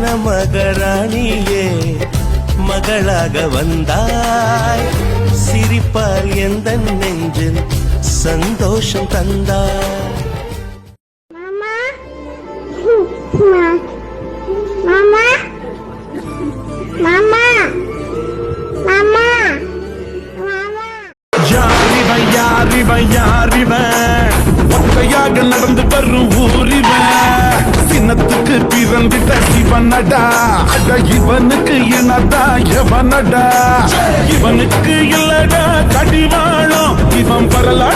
மனமகராணியே மகளாக வந்தாய், சிரிப்பால் எந்த நெஞ்சில் சந்தோஷம் தந்தாய். மாமா மாமா மாமா மாமா மாமா யாரிவன் யாரிவன் யாரிவன் ஒத்தையாக நடந்து வரும் ஊரிவன் சின்னத்துக்கு பிறந்திட்ட சிவனடா அட இவனுக்கு இனதா எவனடா இவனுக்கு இல்லடா கடிவாளம் இவன் வரலாற்று